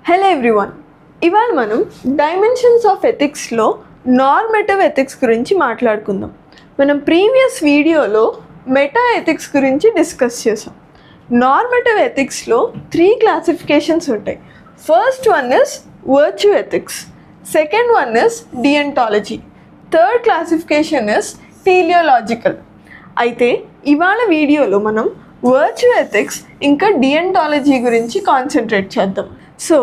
Hello everyone, ఇవాళ మనం dimensions of ఎథిక్స్లో నార్మేటివ్ ఎథిక్స్ గురించి మాట్లాడుకుందాం. మనం ప్రీవియస్ వీడియోలో మెటా ఎథిక్స్ గురించి డిస్కస్ చేసాం. నార్మేటివ్ ఎథిక్స్లో 3 క్లాసిఫికేషన్స్ ఉంటాయి. First one is virtue ethics, second one is deontology, third classification is teleological. అయితే ఇవాళ వీడియోలో మనం వర్చ్యూ ఎథిక్స్ ఇంకా డియంటాలజీ గురించి కాన్సన్ట్రేట్ చేద్దాం. సో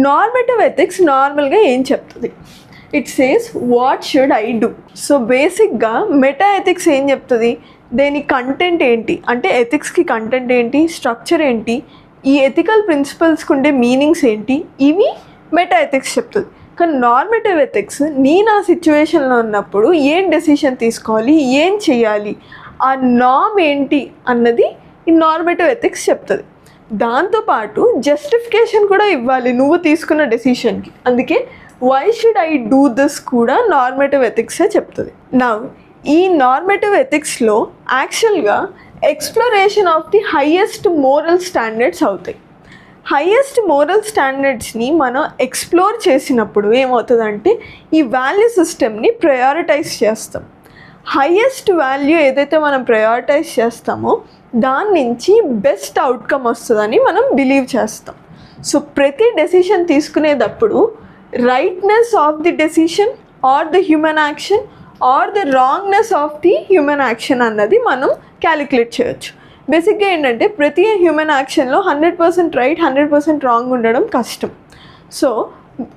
నార్మేటివ్ ఎథిక్స్ నార్మల్గా ఏం చెప్తుంది? It says what should I do. So బేసిక్గా మెటా ఎథిక్స్ ఏం చెప్తుంది? దేని కంటెంట్ ఏంటి అంటే ఎథిక్స్కి కంటెంట్ ఏంటి, స్ట్రక్చర్ ఏంటి, ఈ ఎథికల్ ప్రిన్సిపల్స్కి ఉండే మీనింగ్స్ ఏంటి, ఇవి మెటా ఎథిక్స్ చెప్తుంది. కానీ నార్మేటివ్ ఎథిక్స్ నేను ఆ సిచ్యువేషన్లో ఉన్నప్పుడు ఏం డెసిషన్ తీసుకోవాలి, ఏం చేయాలి, ఆ నామ్ ఏంటి అన్నది ఈ నార్మేటివ్ ఎథిక్స్ చెప్తుంది. దాంతోపాటు జస్టిఫికేషన్ కూడా ఇవ్వాలి నువ్వు తీసుకున్న డెసిషన్కి. అందుకే why should I do this కూడా నార్మేటివ్ ఎథిక్సే చెప్తుంది. నౌ ఈ నార్మేటివ్ ఎథిక్స్లో యాక్చువల్గా exploration of the highest moral standards అవుతాయి. హైయెస్ట్ మోరల్ స్టాండర్డ్స్ని మనం ఎక్స్ప్లోర్ చేసినప్పుడు ఏమవుతుందంటే ఈ వాల్యూ సిస్టమ్ని ప్రయారిటైజ్ చేస్తాం. హైయెస్ట్ వాల్యూ ఏదైతే మనం ప్రయారిటైజ్ చేస్తామో దాని నుంచి బెస్ట్ అవుట్కమ్ వస్తుందని మనం బిలీవ్ చేస్తాం. సో ప్రతి డెసిషన్ తీసుకునేటప్పుడు rightness of the decision or the human action or the wrongness of the human action అన్నది మనం క్యాలిక్యులేట్ చేయొచ్చు. బేసిక్గా ఏంటంటే ప్రతి హ్యూమన్ యాక్షన్లో 100% రైట్ 100% రాంగ్ ఉండడం కష్టం. సో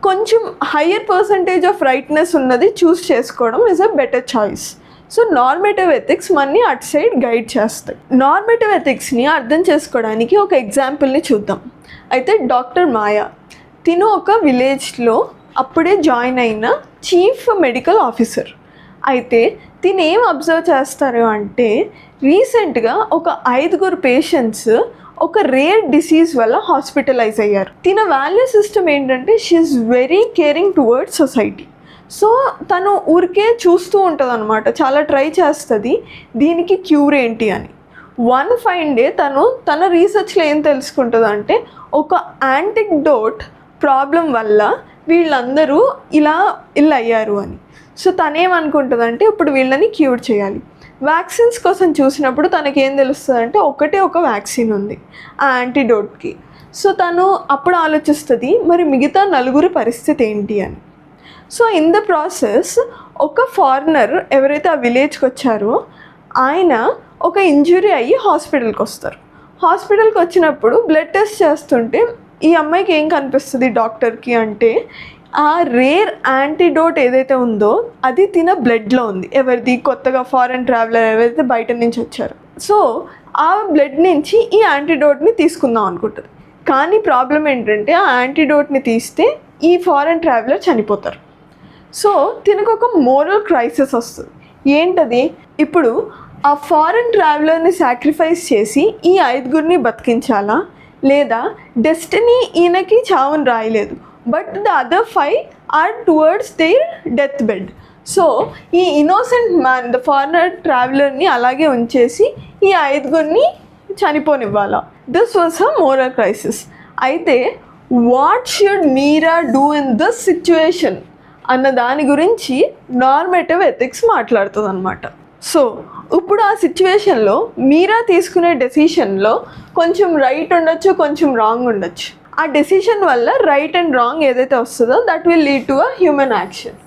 కొంచెం హయ్యర్ పర్సంటేజ్ ఆఫ్ రైట్నెస్ ఉన్నది చూస్ చేసుకోవడం is a better choice. So normative ethics మనని అటు సైడ్ గైడ్ చేస్తాయి. నార్మేటివ్ ఎథిక్స్ని అర్థం చేసుకోవడానికి ఒక ఎగ్జాంపుల్ని చూద్దాం. అయితే డాక్టర్ మాయా తిను ఒక విలేజ్లో అప్పుడే జాయిన్ అయిన చీఫ్ మెడికల్ ఆఫీసర్. అయితే తిను ఏం అబ్జర్వ్ చేస్తారు అంటే రీసెంట్గా ఒక 5 పేషెంట్స్ ఒక రేర్ డిసీజ్ వల్ల హాస్పిటలైజ్ అయ్యారు. తిన వాల్యూ సిస్టమ్ ఏంటంటే she is very caring towards society. So తను ఊరికే చూస్తూ ఉంటుంది అనమాట, చాలా ట్రై చేస్తుంది దీనికి క్యూర్ ఏంటి అని. వన్ ఫైన్ డే తన రీసెర్చ్లో ఏం తెలుసుకుంటుంది అంటే ఒక యాంటిడోట్ ప్రాబ్లం వల్ల వీళ్ళందరూ ఇలా అయ్యారు అని. సో తనేమనుకుంటుందంటే ఇప్పుడు వీళ్ళని క్యూర్ చేయాలి. వ్యాక్సిన్స్ కోసం చూసినప్పుడు తనకేం తెలుస్తుంది అంటే ఒక వ్యాక్సిన్ ఉంది ఆ యాంటీడోట్కి. సో తను అప్పుడు ఆలోచిస్తుంది మరి మిగతా 9 పరిస్థితి ఏంటి అని. సో ఇన్ ద ప్రాసెస్ ఒక ఫారినర్ ఎవరైతే ఆ విలేజ్కి వచ్చారో ఆయన ఒక ఇంజురీ అయ్యి హాస్పిటల్కి వస్తారు. హాస్పిటల్కి వచ్చినప్పుడు బ్లడ్ టెస్ట్ చేస్తుంటే ఈ అమ్మాయికి ఏం కనిపిస్తుంది డాక్టర్కి అంటే ఆ రేర్ యాంటీడోట్ ఏదైతే ఉందో అది తిన బ్లడ్లో ఉంది. ఎవరిది? కొత్తగా ఫారెన్ ట్రావెలర్ ఎవరైతే బయట నుంచి వచ్చారో. సో ఆ బ్లడ్ నుంచి ఈ యాంటీడోట్ని తీసుకుందాం అనుకుంటుంది. కానీ ప్రాబ్లం ఏంటంటే ఆ యాంటీడోట్ని తీస్తే ఈ ఫారెన్ ట్రావెలర్ చనిపోతారు. సో తినకు ఒక మోరల్ క్రైసిస్ వస్తుంది. ఏంటది? ఇప్పుడు ఆ ఫారెన్ ట్రావెలర్ని సాక్రిఫైస్ చేసి ఈ 5 బతికించాలా, లేదా డెస్టినీ ఈయనకి చావుని రాయలేదు but the other 5 are towards their death bed. So ఈ ఇన్నోసెంట్ మ్యాన్ ద ఫారినర్ ట్రావెలర్ని అలాగే ఉంచేసి ఈ 5 చనిపోనివ్వాలా? This was a moral crisis. అయితే what should Meera do in this situation అన్న దాని గురించి నార్మేటివ్ ఎథిక్స్ మాట్లాడుతుంది అనమాట. సో ఇప్పుడు ఆ సిచ్యువేషన్లో మీరా తీసుకునే డెసిషన్లో కొంచెం రైట్ ఉండొచ్చు, కొంచెం రాంగ్ ఉండొచ్చు. ఆ డెసిషన్ వల్ల రైట్ అండ్ రాంగ్ ఏదైతే వస్తుందో that will lead to a human action.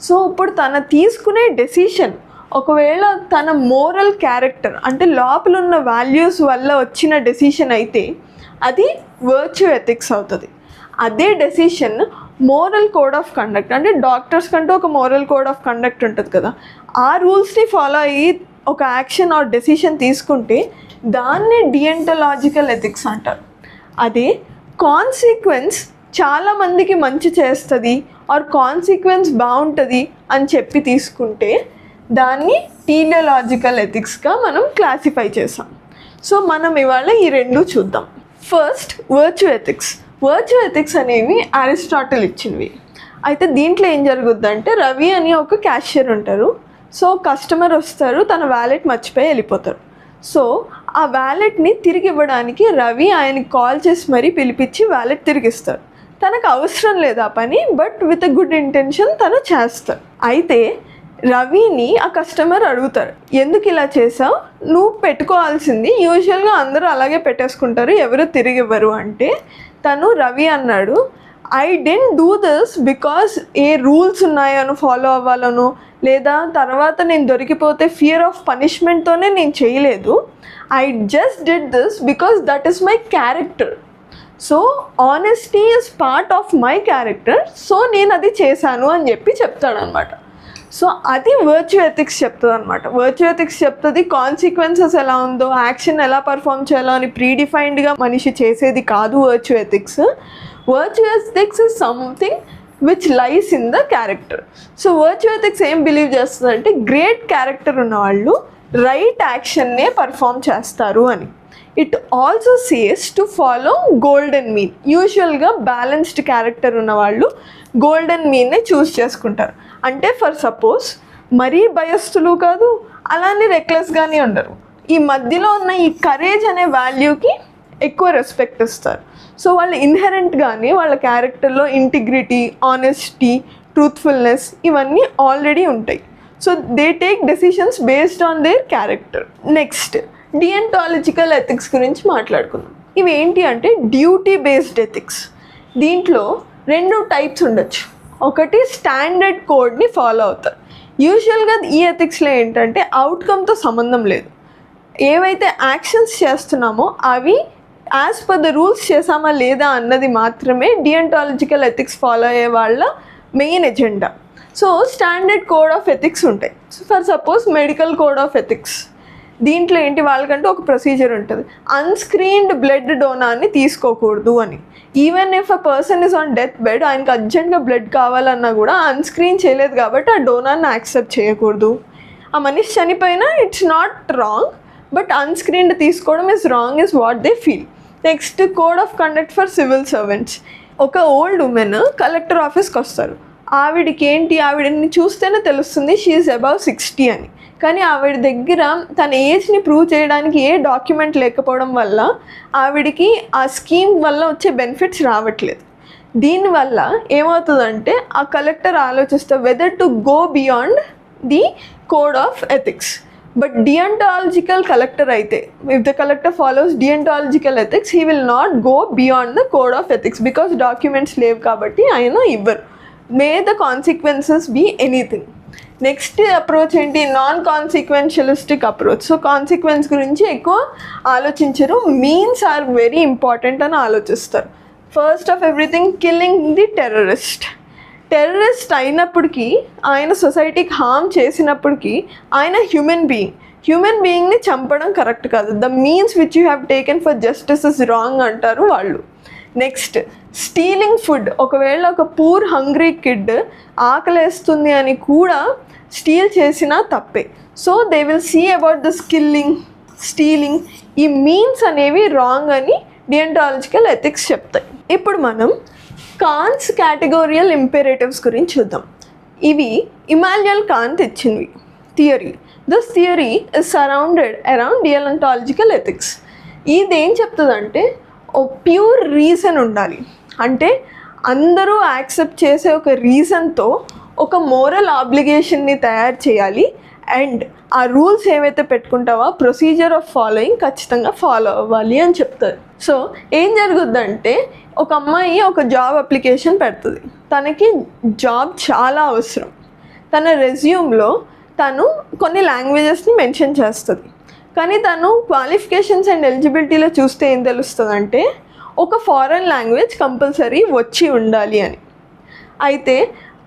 So ఇప్పుడు తన తీసుకునే డెసిషన్ ఒకవేళ తన మోరల్ క్యారెక్టర్ అంటే లోపల ఉన్న వాల్యూస్ వల్ల వచ్చిన డెసిషన్ అయితే అది వర్చ్యూ ఎథిక్స్ అవుతుంది. అదే decision moral code of conduct అంటే డాక్టర్స్ కంటూ ఒక మోరల్ కోడ్ ఆఫ్ కండక్ట్ ఉంటుంది కదా, ఆ రూల్స్ని ఫాలో అయ్యి ఒక యాక్షన్ ఆర్ డెసిషన్ తీసుకుంటే దాన్ని డియంటలాజికల్ ఎథిక్స్ అంటారు. అదే కాన్సిక్వెన్స్ చాలామందికి మంచి చేస్తుంది ఆర్ కాన్సిక్వెన్స్ బాగుంటుంది అని చెప్పి తీసుకుంటే దాన్ని టీలియోలాజికల్ ఎథిక్స్గా మనం క్లాసిఫై చేసాం. సో మనం ఇవాళ ఈ 2 చూద్దాం. First virtue ethics. Virtue ethics అనేవి అరిస్టాటిల్ ఇచ్చినవి. అయితే దీంట్లో ఏం జరుగుద్దంటే రవి అని ఒక క్యాషియర్ ఉంటారు. సో కస్టమర్ వస్తారు, తన వ్యాలెట్ మర్చిపోయి వెళ్ళిపోతారు. సో ఆ వ్యాలెట్ని తిరిగి ఇవ్వడానికి రవి ఆయనకి కాల్ చేసి మరీ పిలిపించి వ్యాలెట్ తిరిగిస్తాడు. తనకు అవసరం లేదు ఆ పని, బట్ విత్ గుడ్ ఇంటెన్షన్ తను చేస్తాడు. అయితే రవిని ఆ కస్టమర్ అడుగుతారు, ఎందుకు ఇలా చేసావు, నువ్వు పెట్టుకోవాల్సింది, యూజువల్గా అందరూ అలాగే పెట్టేసుకుంటారు, ఎవరు తిరిగి ఇవ్వరు అంటే రవి అన్నాడు, I didn't do this because ఏ రూల్స్ ఉన్నాయను ఫాలో అవ్వాలను, లేదా తర్వాత నేను దొరికిపోతే ఫియర్ ఆఫ్ పనిష్మెంట్తోనే నేను చేయలేదు. I just did this because that is my character. So honesty is part of my character, so నేను అది చేశాను అని చెప్పి చెప్తాడనమాట. సో అది వర్చ్యూ ఎథిక్స్ చెప్తుంది అనమాట. వర్చ్యూ ఎథిక్స్ చెప్తుంది కాన్సిక్వెన్సెస్ ఎలా ఉందో, యాక్షన్ ఎలా పర్ఫామ్ చేయాలో అని ప్రీడిఫైన్డ్గా మనిషి చేసేది కాదు virtue ethics. Virtue ethics is something which lies in the character. So virtue ethics ఏం బిలీవ్ చేస్తుందంటే గ్రేట్ క్యారెక్టర్ ఉన్నవాళ్ళు రైట్ యాక్షన్నే పర్ఫామ్ చేస్తారు అని. It also says to follow golden mean. యూజువల్గా బ్యాలెన్స్డ్ క్యారెక్టర్ ఉన్నవాళ్ళు గోల్డెన్ మీన్నే చూస్ చేసుకుంటారు. అంటే ఫర్ సపోజ్ మరీ భయస్థులు కాదు, అలానే రెక్లెస్గానే ఉండరు, ఈ మధ్యలో ఉన్న ఈ కరేజ్ అనే వాల్యూకి ఎక్కువ రెస్పెక్ట్ ఇస్తారు. సో వాళ్ళు ఇన్హెరెంట్గానే వాళ్ళ క్యారెక్టర్లో ఇంటిగ్రిటీ, ఆనెస్టీ, ట్రూత్ఫుల్నెస్ ఇవన్నీ ఆల్రెడీ ఉంటాయి. So they take decisions based on their character. Next deontological ethics గురించి మాట్లాడుకుందాం. ఇవి ఏంటి అంటే డ్యూటీ బేస్డ్ ఎథిక్స్. దీంట్లో 2 టైప్స్ ఉండొచ్చు. ఒకటి స్టాండర్డ్ కోడ్ని ఫాలో అవుతారు. యూజువల్గా ఈ ఎథిక్స్లో ఏంటంటే అవుట్కమ్తో సంబంధం లేదు, ఏవైతే యాక్షన్స్ చేస్తున్నామో అవి యాజ్ పర్ ద రూల్స్ చేసామా లేదా అన్నది మాత్రమే డియంటాలజికల్ ఎథిక్స్ ఫాలో అయ్యే వాళ్ళ main agenda. So standard code of ethics ఉంటాయి. So for suppose medical code of ethics, దీంట్లో ఏంటి వాళ్ళకంటూ ఒక ప్రొసీజర్ ఉంటుంది, అన్స్క్రీన్డ్ బ్లడ్ డోనార్ని తీసుకోకూడదు అని. Even if a person is on death bed, ఆయనకు అర్జెంట్గా బ్లడ్ కావాలన్నా కూడా అన్స్క్రీన్ చేయలేదు కాబట్టి ఆ డోనార్ని యాక్సెప్ట్ చేయకూడదు. ఆ మనిషి చనిపోయినా ఇట్స్ నాట్ రాంగ్, బట్ అన్స్క్రీన్డ్ తీసుకోవడం is wrong is what they feel. Next code of conduct for civil servants. ఒక ఓల్డ్ ఉమెన్ కలెక్టర్ ఆఫీస్కి వస్తారు, ఆవిడని చూస్తేనే తెలుస్తుంది షీ ఈజ్ అబౌవ్ 60 అని. కానీ ఆవిడ దగ్గర తన ఏజ్ని ప్రూవ్ చేయడానికి ఏ డాక్యుమెంట్ లేకపోవడం వల్ల ఆవిడికి ఆ స్కీమ్ వల్ల వచ్చే బెనిఫిట్స్ రావట్లేదు. దీనివల్ల ఏమవుతుందంటే ఆ కలెక్టర్ ఆలోచిస్తే whether to go beyond the code of ethics. But deontological collector అయితే, if the collector follows deontological ethics, he will not go beyond the code of ethics because documents లేవు కాబట్టి ఆయన ఇవ్వరు. May the consequences be anything. Next approach ఏంటి, non consequentialistic approach. So consequence గురించి ఎక్కువ ఆలోచించరు, means are very important అని ఆలోచిస్తారు. First of everything killing the terrorist అయినప్పటికీ, ఆయన సొసైటీకి హార్మ్ చేసినప్పటికీ ఆయన హ్యూమన్ బీయింగ్ని చంపడం కరెక్ట్ కాదు. The means which you have taken for justice is wrong అంటారు వాళ్ళు. Next stealing food. ఒకవేళ ఒక పూర్ హంగ్రీ కిడ్ ఆకలేస్తుంది అని కూడా స్టీల్ చేసినా తప్పే. So they will see about the stealing. ఈ మీన్స్ అనేవి రాంగ్ అని డియంటాలజికల్ ఎథిక్స్ చెప్తాయి. ఇప్పుడు మనం కాన్స్ కేటగోరియల్ ఇంపెరేటివ్స్ గురించి చూద్దాం. ఇవి ఇమాన్యుయల్ కాంత్ ఇచ్చినవి theory. This theory is surrounded around deontological ethics. ఇదేం చెప్తుందంటే ఓ ప్యూర్ రీజన్ ఉండాలి, అంటే అందరూ యాక్సెప్ట్ చేసే ఒక రీజన్తో ఒక మోరల్ ఆబ్లిగేషన్ని తయారు చేయాలి. అండ్ ఆ రూల్స్ ఏవైతే పెట్టుకుంటావో ప్రొసీజర్ ఆఫ్ ఫాలోయింగ్ ఖచ్చితంగా ఫాలో అవ్వాలి అని చెప్తారు. సో ఏం జరుగుద్దంటే ఒక అమ్మాయి ఒక జాబ్ అప్లికేషన్ పెడుతుంది, తనకి జాబ్ చాలా అవసరం. తన రెజ్యూమ్లో తను కొన్ని లాంగ్వేజెస్ని మెన్షన్ చేస్తుంది, కానీ తను క్వాలిఫికేషన్స్ అండ్ ఎలిజిబిలిటీలో చూస్తే ఏం తెలుస్తుందంటే ఒక ఫారెన్ లాంగ్వేజ్ కంపల్సరీ వచ్చి ఉండాలి అని. అయితే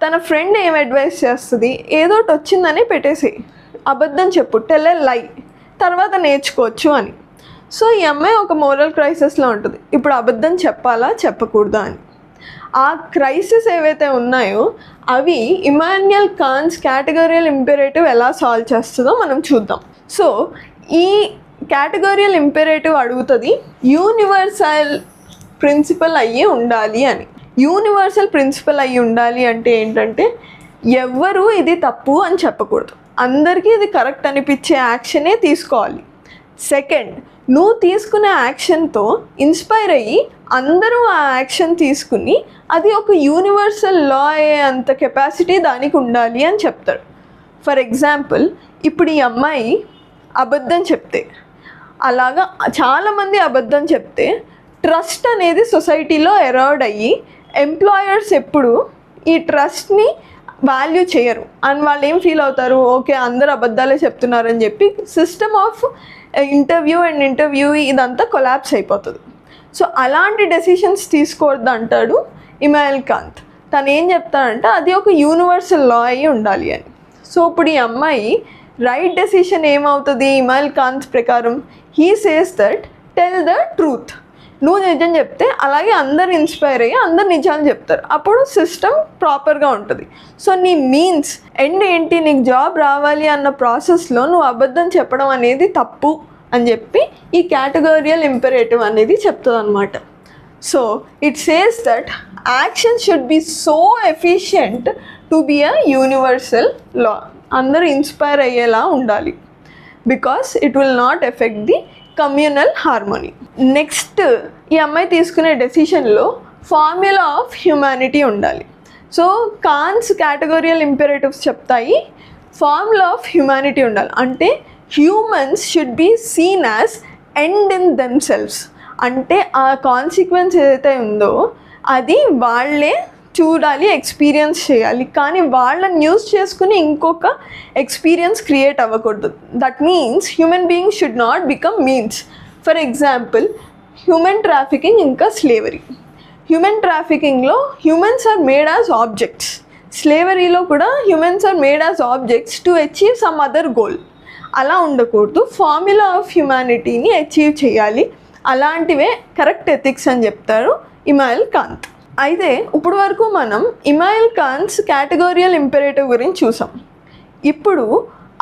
తన ఫ్రెండ్ ఏం అడ్వైస్ చేస్తుంది, ఏదోటి వచ్చిందని పెట్టేసి అబద్ధం చెప్పు, టెల్ ఎ లై, తర్వాత నేర్చుకోవచ్చు అని. సో ఈ అమ్మాయి ఒక మోరల్ క్రైసిస్లో ఉంటుంది, ఇప్పుడు అబద్ధం చెప్పాలా చెప్పకూడదా అని. ఆ క్రైసిస్ ఏవైతే ఉన్నాయో అవి ఇమాన్యుయల్ కాన్స్ కేటగోరియల్ ఇంపెరేటివ్ ఎలా సాల్వ్ చేస్తుందో మనం చూద్దాం. సో ఈ కేటగోరియల్ ఇంపెరేటివ్ అడుగుతుంది యూనివర్సల్ ప్రిన్సిపల్ అయ్యి ఉండాలి అని. యూనివర్సల్ ప్రిన్సిపల్ అయ్యి ఉండాలి అంటే ఏంటంటే ఎవ్వరూ ఇది తప్పు అని చెప్పకూడదు, అందరికీ ఇది కరెక్ట్ అనిపించే యాక్షనే తీసుకోవాలి. సెకండ్, నువ్వు తీసుకునే యాక్షన్తో ఇన్స్పైర్ అయ్యి అందరూ ఆ యాక్షన్ తీసుకుని అది ఒక యూనివర్సల్ లా అయ్యే అంత కెపాసిటీ దానికి ఉండాలి అని చెప్తాడు. ఫర్ ఎగ్జాంపుల్, ఇప్పుడు ఈ అమ్మాయి అబద్ధం చెప్తే, అలాగా చాలామంది అబద్ధం చెప్తే ట్రస్ట్ అనేది సొసైటీలో ఎరాడ్ అయ్యి ఎంప్లాయర్స్ ఎప్పుడు ఈ ట్రస్ట్ని వాల్యూ చేయరు అని వాళ్ళు ఏం ఫీల్ అవుతారు, ఓకే అందరు అబద్ధాలే చెప్తున్నారని చెప్పి సిస్టమ్ ఆఫ్ ఇంటర్వ్యూ ఇదంతా కొలాప్స్ అయిపోతుంది. సో అలాంటి డెసిషన్స్ తీసుకోవద్దు అంటాడు ఇమానుయల్ కాంత్. తను ఏం చెప్తాడంటే అది ఒక యూనివర్సల్ లా అయ్యి ఉండాలి అని. సో ఇప్పుడు ఈ అమ్మాయి రైట్ డెసిషన్ ఏమవుతుంది ఇమానుయల్ కాంత్ ప్రకారం? He says that tell the truth. నువ్వు నిజం చెప్తే అలాగే అందరు ఇన్స్పైర్ అయ్యి అందరు నిజాలు చెప్తారు, అప్పుడు సిస్టమ్ ప్రాపర్గా ఉంటుంది. సో నీ మీన్స్ ఎండ్ ఏంటి, నీకు జాబ్ రావాలి అన్న ప్రాసెస్లో నువ్వు అబద్ధం చెప్పడం అనేది తప్పు అని చెప్పి ఈ కేటగోరియల్ ఇంపరేటివ్ అనేది చెప్తుంది అనమాట. So it says that action should be so efficient to be a universal law. అందరూ ఇన్స్పైర్ అయ్యేలా ఉండాలి, because it will not affect the communal harmony. Next, ఈ అమ్మాయి తీసుకునే డెసిషన్లో ఫార్ములా ఆఫ్ హ్యుమానిటీ ఉండాలి. సో కాన్స్ కేటగోరియల్ ఇంపెరేటివ్స్ చెప్తాయి formula of humanity ఉండాలి. అంటే humans should be seen as end in themselves. అంటే ఆ కాన్సిక్వెన్స్ ఏదైతే ఉందో అది వాళ్ళే చూడాలి, ఎక్స్పీరియన్స్ చేయాలి, కానీ వాళ్ళని యూజ్ చేసుకుని ఇంకొక ఎక్స్పీరియన్స్ క్రియేట్ అవ్వకూడదు. That means human being should not become means. For example, human trafficking ఇంకా స్లేవరీ. హ్యూమన్ ట్రాఫికింగ్లో humans are made as objects, స్లేవరీలో కూడా humans are made as objects to achieve some other goal. అలా ఉండకూడదు, formula of హ్యుమానిటీని achieve చేయాలి. అలాంటివే correct ethics అని చెప్తారు ఇమానుయల్ కాంత్. అయితే ఇప్పుడు వరకు మనం ఇమానుయల్ కాంత్స్ కేటగోరియల్ ఇంపెరేటివ్ గురించి చూసాం. ఇప్పుడు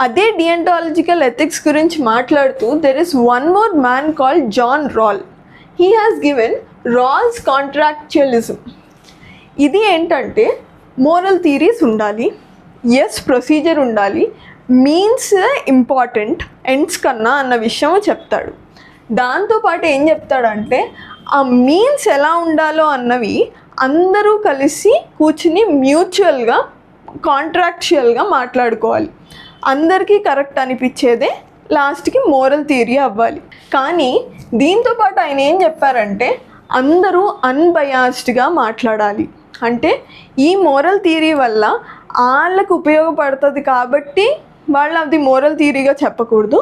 అదే డియంటాలజికల్ ఎథిక్స్ గురించి మాట్లాడుతూ there is one more man called John Rawls. He has given Rawls contractualism. ఇది ఏంటంటే మోరల్ థియరీస్ ఉండాలి, ఎస్ ప్రొసీజర్ ఉండాలి, మీన్స్ ఇంపార్టెంట్ ఎండ్స్ కన్నా అన్న విషయం చెప్తాడు. దాంతోపాటు ఏం చెప్తాడంటే ఆ మీన్స్ ఎలా ఉండాలో అన్నవి అందరూ కలిసి కూర్చుని మ్యూచువల్గా కాంట్రాక్చువల్గా మాట్లాడుకోవాలి. అందరికీ కరెక్ట్ అనిపించేదే లాస్ట్కి మోరల్ థియరీ అవ్వాలి. కానీ దీంతోపాటు ఆయన ఏం చెప్పారంటే అందరూ అన్బయాస్డ్గా మాట్లాడాలి. అంటే ఈ మోరల్ థియరీ వల్ల వాళ్ళకు ఉపయోగపడుతుంది కాబట్టి వాళ్ళు అది మోరల్ థియరీగా చెప్పకూడదు,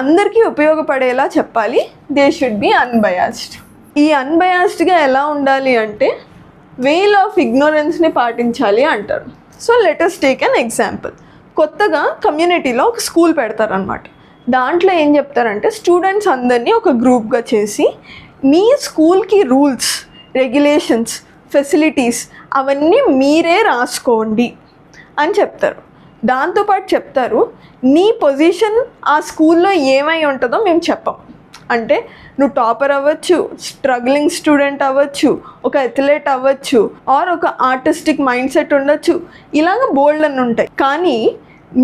అందరికీ ఉపయోగపడేలా చెప్పాలి. They should be unbiased. ఈ అన్బయాస్డ్గా ఎలా ఉండాలి అంటే వేల్ ఆఫ్ ఇగ్నోరెన్స్ని పాటించాలి అంటారు. So let us take an example. కొత్తగా కమ్యూనిటీలో ఒక స్కూల్ పెడతారనమాట. దాంట్లో ఏం చెప్తారంటే స్టూడెంట్స్ అందరినీ ఒక గ్రూప్గా చేసి మీ స్కూల్కి రూల్స్, రెగ్యులేషన్స్, ఫెసిలిటీస్ అవన్నీ మీరే రాసుకోండి అని చెప్తారు. దాంతోపాటు చెప్తారు నీ పొజిషన్ ఆ స్కూల్లో ఏమై ఉంటుందో మేము చెప్పం. అంటే నువ్వు టాపర్ అవ్వచ్చు, స్ట్రగ్లింగ్ స్టూడెంట్ అవ్వచ్చు, ఒక అథ్లెట్ అవ్వచ్చు, ఆర్ ఒక ఆర్టిస్టిక్ మైండ్ సెట్ ఉండొచ్చు, ఇలాగ బోల్డ్ అని ఉంటాయి. కానీ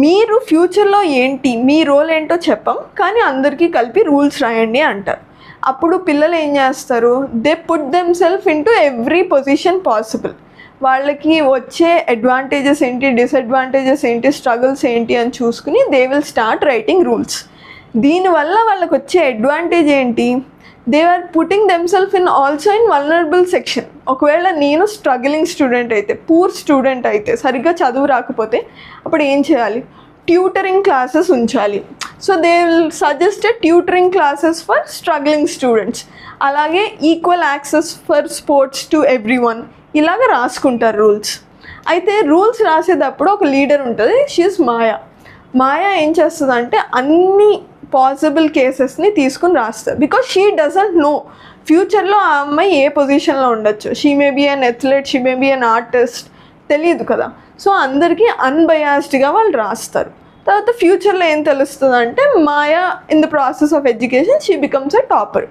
మీరు ఫ్యూచర్లో ఏంటి, మీ రోల్ ఏంటో చెప్పం, కానీ అందరికీ కలిపి రూల్స్ రాయండి అంటారు. అప్పుడు పిల్లలు ఏం చేస్తారు, they put them self into every position possible. వాళ్ళకి వచ్చే అడ్వాంటేజెస్ ఏంటి, డిసడ్వాంటేజెస్ ఏంటి, స్ట్రగుల్స్ ఏంటి అని చూసుకుని they will start writing rules. దీనివల్ల వాళ్ళకి వచ్చే అడ్వాంటేజ్ ఏంటి, they are putting themselves in also in vulnerable section. ఒకవేళ నేను స్ట్రగ్లింగ్ స్టూడెంట్ అయితే, పూర్ స్టూడెంట్ అయితే, సరిగ్గా చదువు రాకపోతే అప్పుడు ఏం చేయాలి, ట్యూటరింగ్ క్లాసెస్ ఉంచాలి. So they will suggested tutoring classes for struggling students. అలాగే equal access for sports to every one, ఇలాగ రాసుకుంటారు రూల్స్. అయితే రూల్స్ రాసేటప్పుడు ఒక లీడర్ ఉంటుంది, షీఈస్ మాయా. మాయా ఏం చేస్తుందంటే అన్ని పాసిబుల్ కేసెస్ని తీసుకుని రాస్తారు. బికాజ్ షీ డజంట్ నో ఫ్యూచర్లో ఆ అమ్మాయి ఏ పొజిషన్లో ఉండొచ్చు. She may be an athlete, she may be an artist, తెలియదు కదా. సో అందరికీ అన్బయాస్డ్గా వాళ్ళు రాస్తారు. తర్వాత ఫ్యూచర్లో ఏం తెలుస్తుంది అంటే Maya in the process of education she becomes a topper.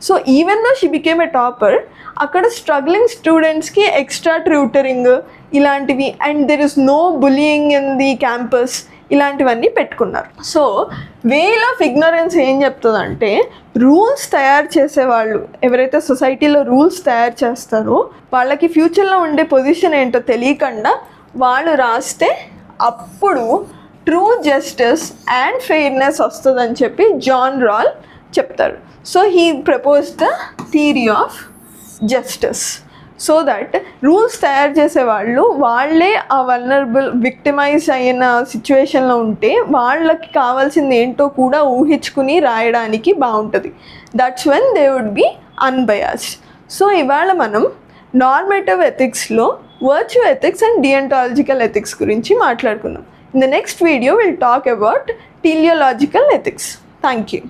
So even though she became a topper, అక్కడ స్ట్రగ్లింగ్ స్టూడెంట్స్కి ఎక్స్ట్రా ట్యూటరింగ్ ఇలాంటివి, and there is no bullying in the campus, ఇలాంటివన్నీ పెట్టుకున్నారు. సో వేల్ ఆఫ్ ఇగ్నరెన్స్ ఏం చెప్తుందంటే, rules తయారు చేసేవాళ్ళు ఎవరైతే సొసైటీలో రూల్స్ తయారు చేస్తారో వాళ్ళకి ఫ్యూచర్లో ఉండే పొజిషన్ ఏంటో తెలియకుండా వాళ్ళు రాస్తే అప్పుడు ట్రూ జస్టిస్ అండ్ ఫెయిర్నెస్ వస్తుందని చెప్పి జాన్ రాల్ చెప్తారు. So he propose the theory of justice. So that rules తయారు చేసే వాళ్ళే ఆ వల్నరబుల్ విక్టిమైజ్ అయిన సిచ్యువేషన్లో ఉంటే వాళ్ళకి కావాల్సింది ఏంటో కూడా ఊహించుకుని రాయడానికి బాగుంటుంది. That's when they would be unbiased. So ఇవాళ మనం నార్మేటివ్ ఎథిక్స్లో virtue ethics and deontological ethics గురించి మాట్లాడుకుందాం. In the next video, we'll talk about teleological ethics. Thank you.